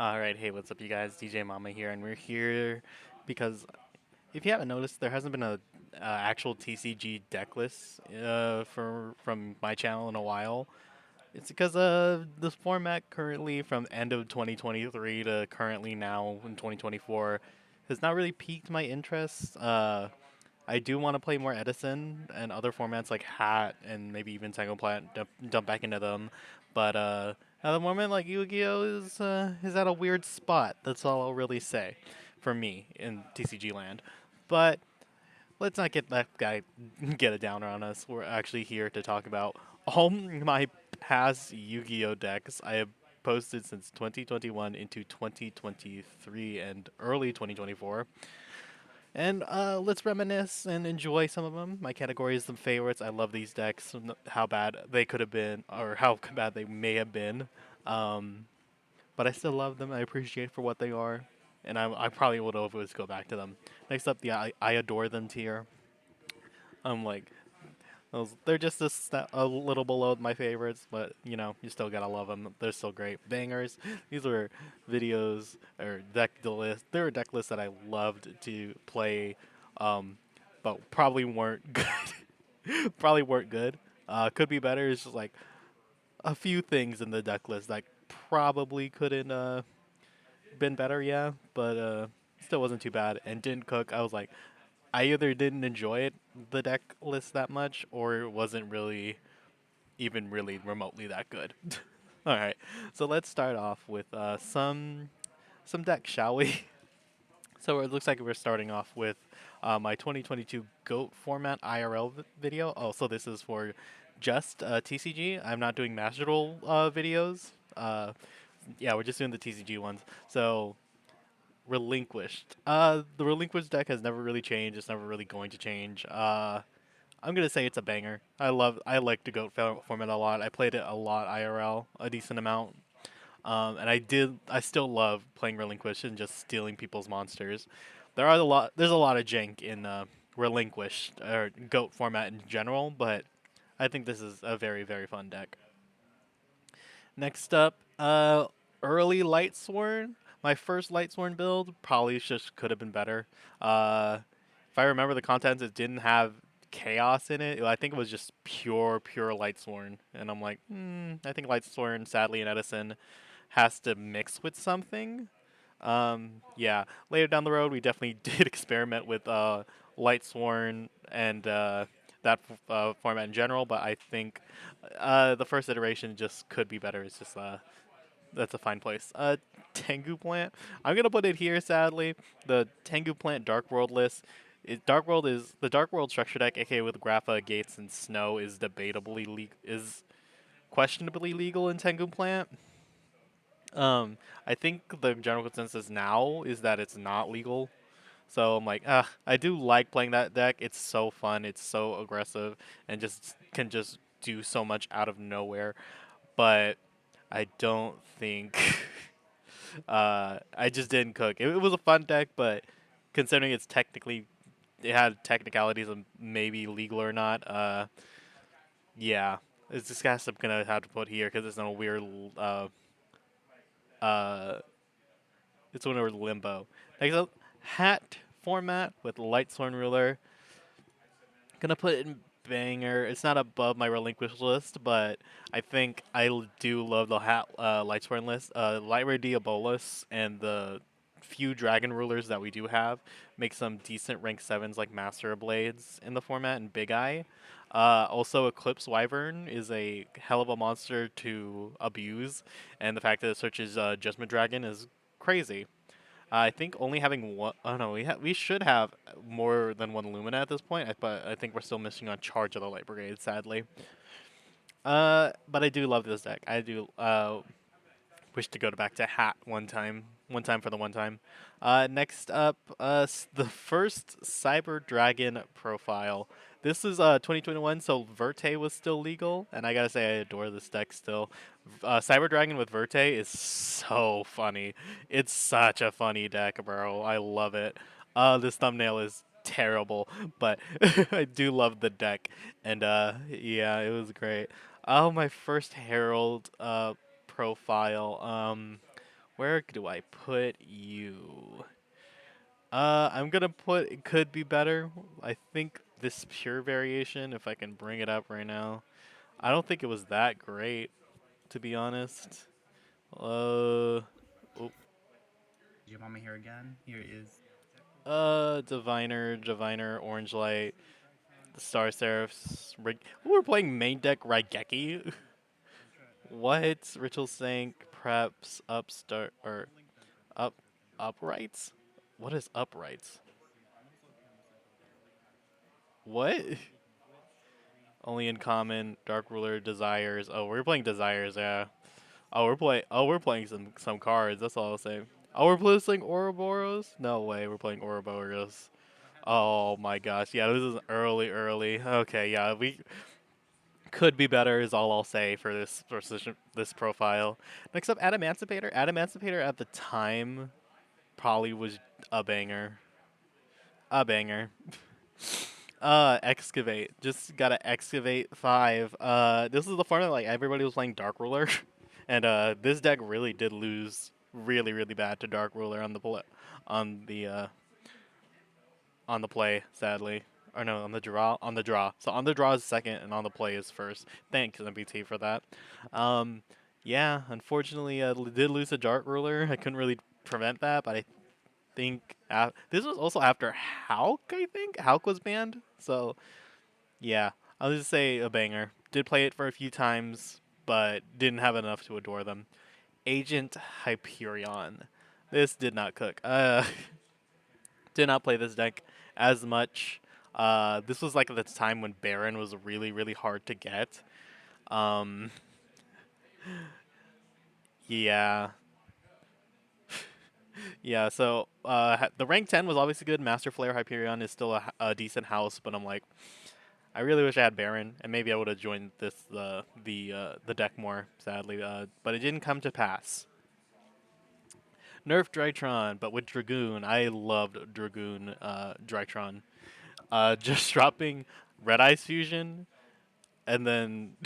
Alright, hey, what's up, you guys? DJMama here, and we're here because if you haven't noticed, there hasn't been a actual TCG deck list from my channel in a while. It's because this format currently from end of 2023 to currently now in 2024 has not really piqued my interest. I do want to play more Edison and other formats like Hat and maybe even Tango Plant, jump back into them. But at the moment, like Yu-Gi-Oh is at a weird spot. That's all I'll really say for me in TCG land. But let's not get that guy get a downer on us. We're actually here to talk about all my past Yu-Gi-Oh decks I have posted since 2021 into 2023 and early 2024. And let's reminisce and enjoy some of them. My category is the favorites. I love these decks, how bad they could have been, or how bad they may have been. Um, but I still love them. I appreciate for what they are. And I probably would always go back to them. Next up, the I adore them tier. I'm like, they're just a little below my favorites, but you still gotta love them. They're still great bangers. These were videos or deck lists. They were deck lists that I loved to play, but probably weren't good. Probably weren't good. Could be better. It's just like a few things in the deck list that probably couldn't been better. Yeah, but still wasn't too bad and didn't cook. I was like, I either didn't enjoy the deck list that much, or it wasn't really even really remotely that good. All right, so let's start off with some decks, shall we? So it looks like we're starting off with my 2022 GOAT format IRL video. Oh, so this is for just TCG. I'm not doing Master Duel videos. Yeah, we're just doing the TCG ones. So Relinquished. The Relinquished deck has never really changed. It's never really going to change. I'm gonna say it's a banger. I like the GOAT format a lot. I played it a lot IRL, a decent amount. And I still love playing Relinquished and just stealing people's monsters. There's a lot of jank in Relinquished or GOAT format in general, but I think this is a very, very fun deck. Next up, early Lightsworn. My first Lightsworn build probably just could have been better. If I remember the contents, it didn't have chaos in it. I think it was just pure Lightsworn. And I'm like, I think Lightsworn, sadly, in Edison has to mix with something. Yeah, later down the road, we definitely did experiment with Lightsworn and that format in general, but I think the first iteration just could be better. It's just that's a fine place. Tengu Plant. I'm gonna put it here. Sadly, the Tengu Plant Dark World list. The Dark World structure deck, aka with Grapha, Gates, and Snow, is is questionably legal in Tengu Plant. I think the general consensus now is that it's not legal. So I'm like, I do like playing that deck. It's so fun. It's so aggressive and just can just do so much out of nowhere. But I don't think I just didn't cook. It was a fun deck, but considering it had technicalities of maybe legal or not. Yeah, it's just guess I'm gonna have to put here because it's in a weird uh it's in a weird limbo. Next up, hat format with Lightsworn ruler. Gonna put it in banger. It's not above my relinquished list, but I think do love the hat Lightsworn list. Lightray Diabolus and the few dragon rulers that we do have make some decent rank sevens like Master of Blades in the format and Big Eye. Also, Eclipse Wyvern is a hell of a monster to abuse, and the fact that it searches Judgment Dragon is crazy. I think only having one. Oh no, we should have more than one Lumina at this point, but I think we're still missing on Charge of the Light Brigade, sadly. But I do love this deck. I do wish to go back to Hat one time for the one time. Next up, the first Cyber Dragon profile. This is 2021, so Verte was still legal, and I gotta say I adore this deck still. Cyber Dragon with Verte is so funny. It's such a funny deck, bro. I love it. This thumbnail is terrible, but I do love the deck, and yeah, it was great. Oh, my first Herald profile. Where do I put you? I'm gonna put it could be better. I think this pure variation, if I can bring it up right now, I don't think it was that great, to be honest. Uh, oh, DJMama here again. Here is Diviner, Orange Light, the Star Seraphs. Ooh, we're playing main deck Raigeki. What? Ritual Sync, Preps, Upstart, or Up, Uprights? What is Uprights? What? Only in common, Dark Ruler, Desires. Oh, we're playing Desires, yeah. We're playing some cards. That's all I'll say. Oh, we're playing Ouroboros? No way, we're playing Ouroboros. Oh my gosh, yeah, this is early. Okay, yeah, we could be better is all I'll say for this profile. Next up, Adamantipator. Adamantipator at the time probably was a banger. A banger. Excavate. Just gotta excavate 5. This is the format like everybody was playing Dark Ruler, and this deck really did lose really bad to Dark Ruler on the uh, on the play, sadly. Or no, on the draw. On the draw. So on the draw is second, and on the play is first. Thanks MBT for that. Um, yeah, unfortunately, did lose to Dark Ruler. I couldn't really prevent that, but I think this was also after Hauk. I think Hauk was banned. So yeah, I'll just say a banger. Did play it for a few times, but didn't have enough to adore them. Agent Hyperion. This did not cook. Did not play this deck as much. This was like the time when Baron was really hard to get. Um, yeah, yeah. So the rank 10 was obviously good. Master Flare Hyperion is still a decent house, but I'm like, I really wish I had Baron, and maybe I would have joined the deck more. Sadly, but it didn't come to pass. Nerf Drytron, but with Dragoon. I loved Dragoon Drytron. Just dropping Red Eyes Fusion and then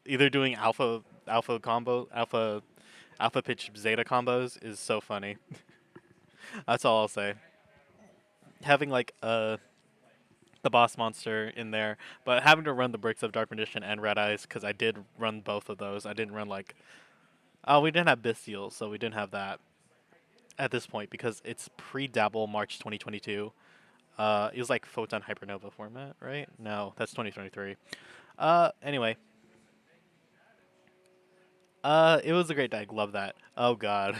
either doing alpha pitch Zeta combos is so funny. That's all I'll say. Having like the boss monster in there, but having to run the bricks of Dark Magician and Red Eyes because I did run both of those. I didn't run like we didn't have Bestial, so we didn't have that at this point because it's pre-Dabble March 2022. It was like Photon Hypernova format, right? No, that's 2023. Anyway, it was a great deck. Love that. Oh god,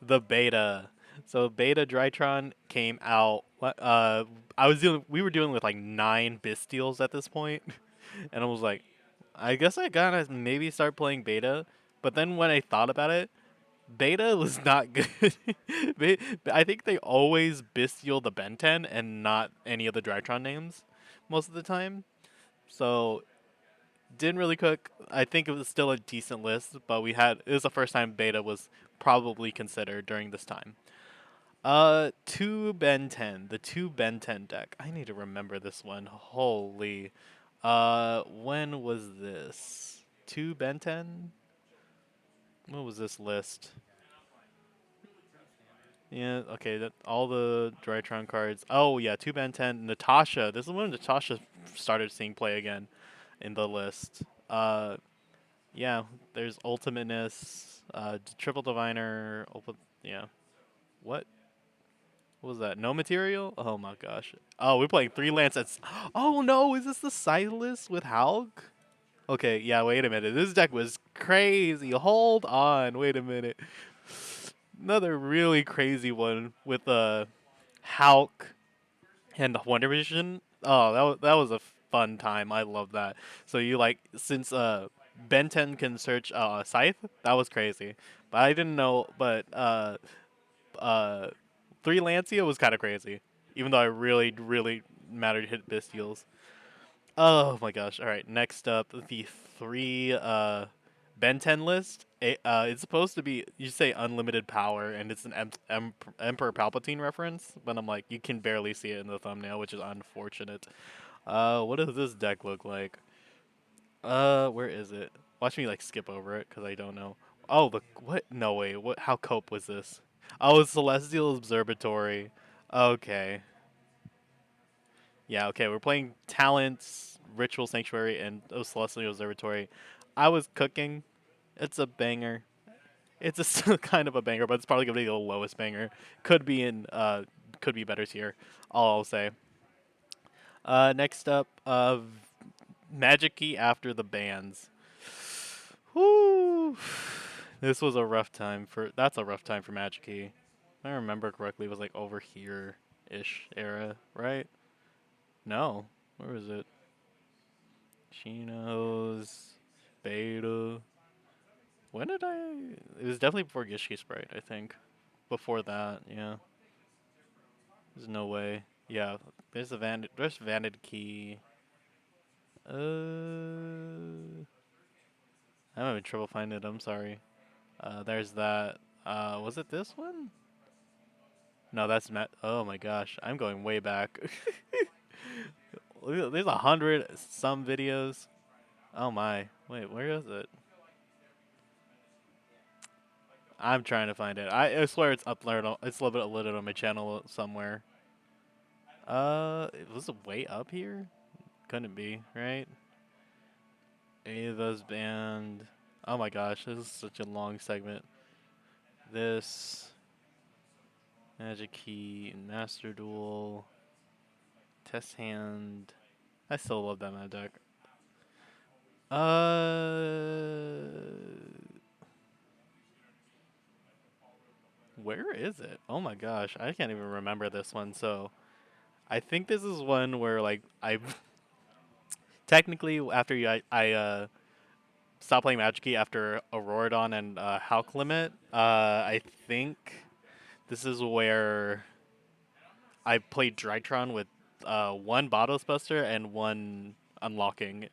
the beta. So beta Drytron came out. We were dealing with like 9 Bistials at this point, and I was like, I guess I gotta maybe start playing beta. But then when I thought about it, beta was not good. I think they always Bistial the Ben 10 and not any of the Drytron names most of the time. So didn't really cook. I think it was still a decent list, but it was the first time beta was probably considered during this time. Two Ben 10, the two Ben 10 deck. I need to remember this one. Holy. When was this? Two Ben 10? What was this list? Yeah, okay, all the Drytron cards. Oh yeah, two Ben 10. Natasha. This is when Natasha started seeing play again in the list. Yeah, there's Ultimateness, Triple Diviner, yeah. What? What was that? No material? Oh my gosh. Oh, we're playing 3 Lancets. Oh no, is this the Sightless with Hulk? Okay, yeah, wait a minute. This deck was crazy. Hold on, wait a minute. Another really crazy one with Hulk and Wonder Vision. Oh, that was a fun time. I love that. So you like since Ben 10 can search Scythe, that was crazy. But I didn't know. But uh, 3 Lancia was kind of crazy. Even though I really mattered hit Bestials. Oh my gosh! All right, next up the 3 Ben 10 list. It's supposed to be you say unlimited power, and it's an Emperor Palpatine reference, but I'm like you can barely see it in the thumbnail, which is unfortunate. What does this deck look like? Where is it? Watch me like skip over it because I don't know. Oh, the what? No way. What? How cope was this? Oh, it's Celestial Observatory. Okay. Yeah. Okay. We're playing Talents, Ritual Sanctuary, and Celestial Observatory. I was cooking. It's a banger. It's a still kind of a banger, but it's probably gonna be the lowest banger. Could be in. Could be better tier. All I'll say. Next up, Magic Key after the bans. Whoo! This was a rough time for. That's a rough time for Magic Key. If I remember correctly, it was like over here ish era, right? No, where was it? Chinos, Beta. When did I? It was definitely before Gishki Sprite, I think. Before that, yeah. There's no way. Yeah, there's a There's Vanity Key. I'm having trouble finding it. I'm sorry. There's that. Was it this one? No, that's Oh my gosh, I'm going way back. There's 100 some videos. Oh my. Wait, where is it? I'm trying to find it. I swear it's uploaded. It's a little bit uploaded on my channel somewhere. Was it way up here? Couldn't be, right? Ava's band. Oh my gosh, this is such a long segment. This Magic Key, Master Duel, Test Hand. I still love that meta deck. Where is it? Oh my gosh, I can't even remember this one. So I think this is one where like I technically after I stopped playing Magic Key after Auroradon and Hulk Limit. I think this is where I played Drytron with one Bottles Buster and one Unlocking.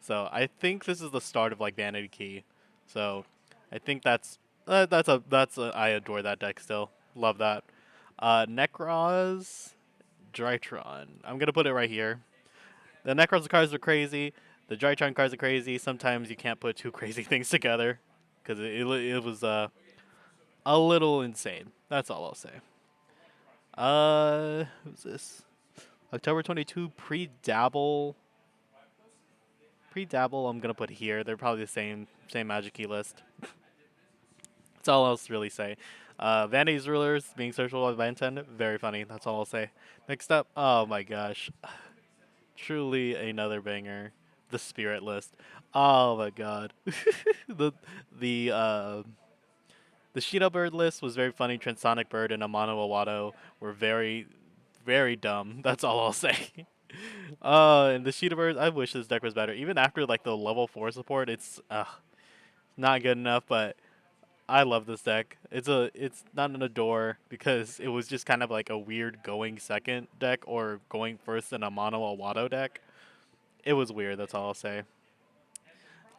So I think this is the start of like Vanity Key. So I think I adore that deck still. Love that. Necros, Drytron. I'm gonna put it right here. The Necros cards are crazy. The Drytron cards are crazy. Sometimes you can't put two crazy things together because it was a little insane. That's all I'll say. Who's this? October 22 pre-dabble. Pre-dabble I'm gonna put here. They're probably the same Magic Key list. That's all I'll really say. Vanity's Rulers being searchable by intent. Very funny. That's all I'll say. Next up, oh my gosh. Truly another banger. The Spirit list. Oh my god. the the uh the Shino Bird list was very funny. Transonic Bird and Amano Awato were very dumb. That's all I'll say. And the Shino Bird, I wish this deck was better. Even after like the level 4 support, it's not good enough, but I love this deck. It's not an adore because it was just kind of like a weird going second deck or going first in a mono Awato deck. It was weird. That's all I'll say.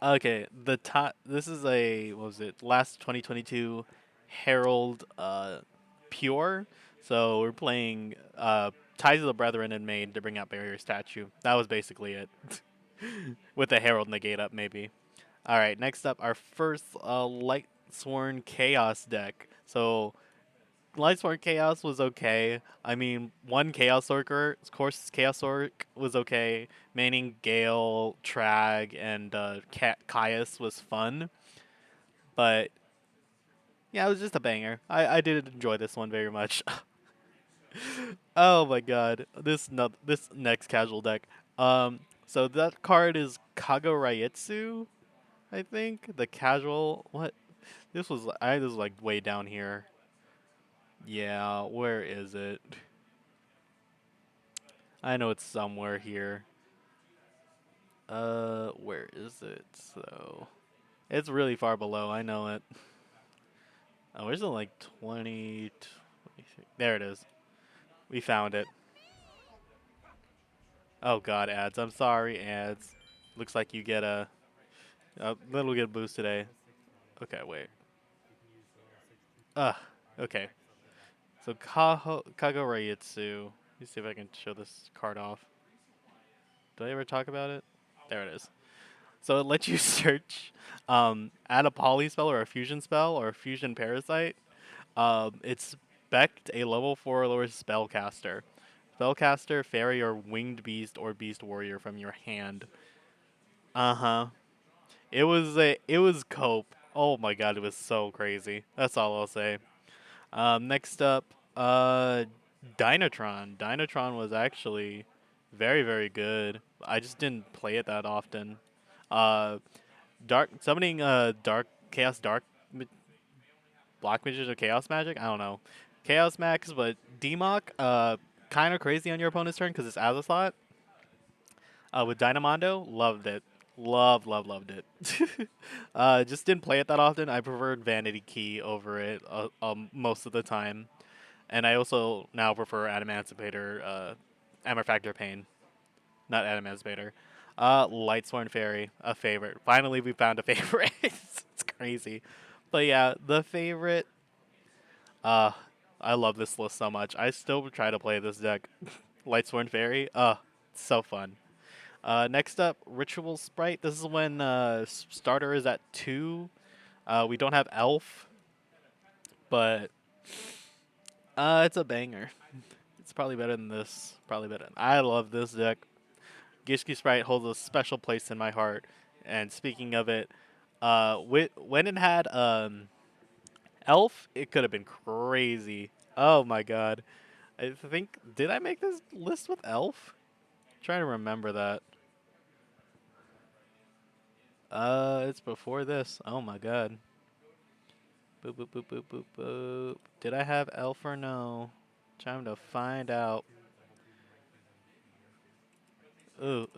Okay, the top. This is a what was it? Last 2022 Herald Pure. So we're playing Ties of the Brethren and Maid to bring out Barrier Statue. That was basically it. With the Herald negate up maybe. All right, next up our first Lightsworn Chaos deck. So Lightsworn Chaos was okay. I mean, one Chaos Orc, of course, Chaos Orc was okay. Maining Gale, Trag, and Caius was fun. But, yeah, it was just a banger. I did enjoy this one very much. Oh my god. This next casual deck. So that card is Kaguraitsu, I think. The casual. What? This was like way down here. Yeah, where is it? I know it's somewhere here. Where is it? So it's really far below. I know it. Oh, where's it like 20, 23? There it is. We found it. Oh god, ads. I'm sorry, ads. Looks like you get a little get boost today. Okay, wait. Okay. So Kagorayitsu. Let me see if I can show this card off. Did I ever talk about it? There it is. So it lets you search, add a poly spell or a fusion spell or a fusion parasite. It's spec'd a level 4 or lower spellcaster. Spellcaster, fairy, or winged beast or beast warrior from your hand. Uh huh. It was cope. Oh my god, it was so crazy. That's all I'll say. Next up, Dynatron. Dynatron was actually very, very good. I just didn't play it that often. Uh, dark summoning dark chaos dark black mages or chaos magic. I don't know. Chaos max, but Democ kind of crazy on your opponent's turn because it's as a slot. With Dynamondo, loved it. Loved it. Just didn't play it that often. I preferred Vanity Key over it most of the time. And I also now prefer Adamancipator, Amber Factor Pain, not Adamancipator. Lightsworn Fairy, a favorite. Finally, we found a favorite. It's crazy. But yeah, the favorite. Uh, I love this list so much. I still try to play this deck. Lightsworn Fairy. It's so fun. Next up, Ritual Sprite. This is when starter is at 2. We don't have Elf, but it's a banger. It's probably better than this. Probably better. I love this deck. Gishki Sprite holds a special place in my heart. And speaking of it, when it had Elf, it could have been crazy. Oh my god. I think, did I make this list with Elf? I'm trying to remember that. It's before this. Oh my god. Boop boop boop boop boop boop. Did I have Elf or no? Time to find out. Ooh.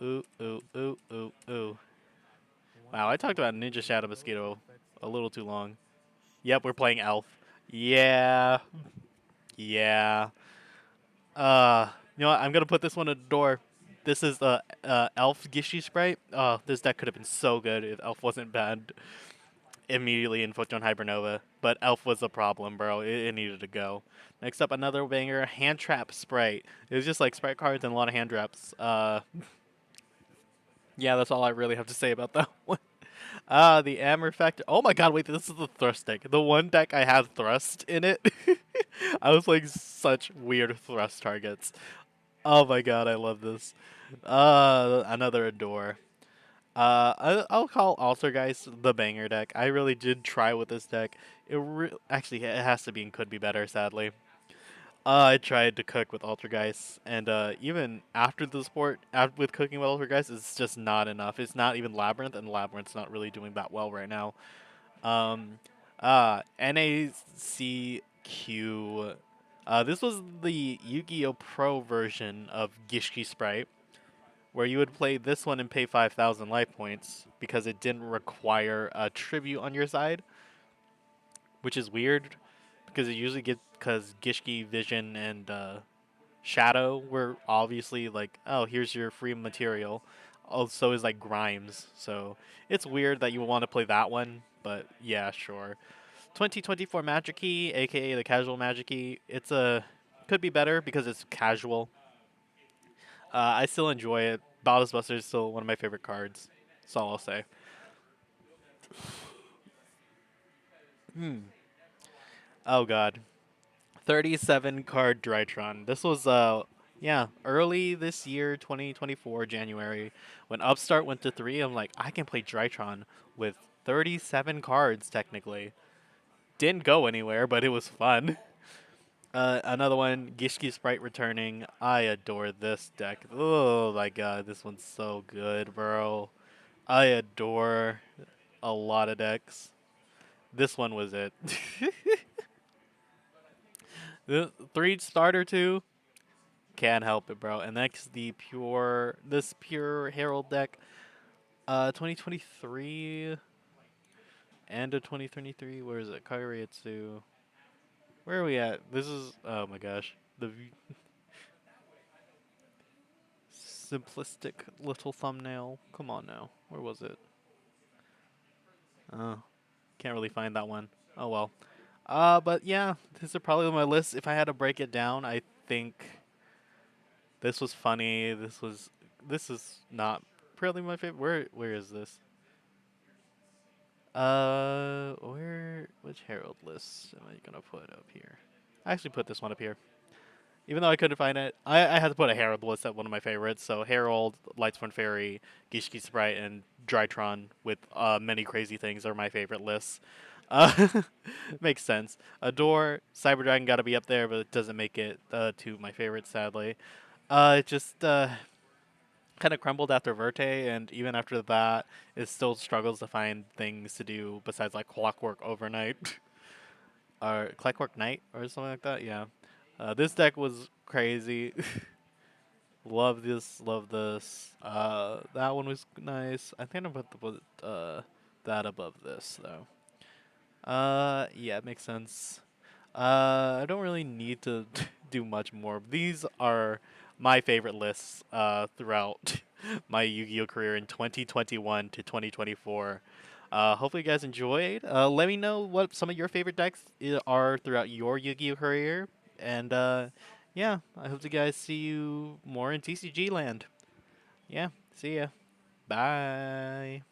Wow, I talked about Ninja Shadow Mosquito a little too long. Yep, we're playing Elf. Yeah. Yeah. You know what? I'm gonna put this one at the door. This is the Elf Gishi Sprite. Oh, this deck could have been so good if Elf wasn't banned immediately in Photon Hypernova. But Elf was a problem, bro. It needed to go. Next up, another banger, Hand Trap Sprite. It was just like Sprite cards and a lot of hand traps. Yeah, that's all I really have to say about that one. The Amber Factor. Oh my god, wait, this is the Thrust deck. The one deck I have Thrust in it. I was like such weird Thrust targets. Oh my god, I love this. Another Adore. I'll call Altergeist the banger deck. I really did try with this deck. Actually, it has to be and could be better, sadly. I tried to cook with Altergeist, and even after the sport, with cooking with Altergeist, it's just not enough. It's not even Labyrinth, and Labyrinth's not really doing that well right now. Um, NACQ. This was the Yu-Gi-Oh! Pro version of Gishki Sprite, where you would play this one and pay 5,000 life points because it didn't require a tribute on your side, which is weird because it usually gets because Gishki, Vision, and Shadow were obviously like, oh, here's your free material. Also is like Grimes, so it's weird that you want to play that one, but yeah, sure. 2024 Magic Key, aka the casual Magic Key, it's a could be better because it's casual. I still enjoy it. Ballast Buster is still one of my favorite cards. That's all I'll say. Hmm. Oh god. 37 card Drytron. This was yeah, early this year, 2024 January, when Upstart went to 3. I'm like, I can play Drytron with 37 cards technically. Didn't go anywhere, but it was fun. Another one, Gishki Sprite returning. I adore this deck. Oh my god, this one's so good, bro. I adore a lot of decks. This one was it. The 3 starter 2, can't help it, bro. And next, this pure Herald deck. 2023 and a 2023. Where is it? Kairitsu. Where are we at? This is, oh my gosh, the simplistic little thumbnail. Come on now. Where was it? Oh, can't really find that one. Oh well. But yeah, this is probably on my list. If I had to break it down, I think this was funny. This is not probably my favorite. Where is this? Which Herald list am I gonna put up here? I actually put this one up here. Even though I couldn't find it, I had to put a Herald list at one of my favorites. So Herald, Lightsworn Fairy, Gishki Sprite, and Drytron with many crazy things are my favorite lists. Uh, makes sense. Adore, Cyber Dragon got to be up there, but it doesn't make it to my favorite, sadly. It just kind of crumbled after Verte, and even after that, it still struggles to find things to do besides like Clockwork Overnight or Clockwork Night or something like that. Yeah, this deck was crazy. Love this, love this. That one was nice. I think I'm gonna put that above this though. Yeah, it makes sense. I don't really need to do much more. These are my favorite lists throughout my Yu-Gi-Oh career in 2021 to 2024. Hopefully you guys enjoyed. Let me know what some of your favorite decks are throughout your Yu-Gi-Oh career. And yeah, I hope to guys see you more in TCG land. Yeah, see ya. Bye.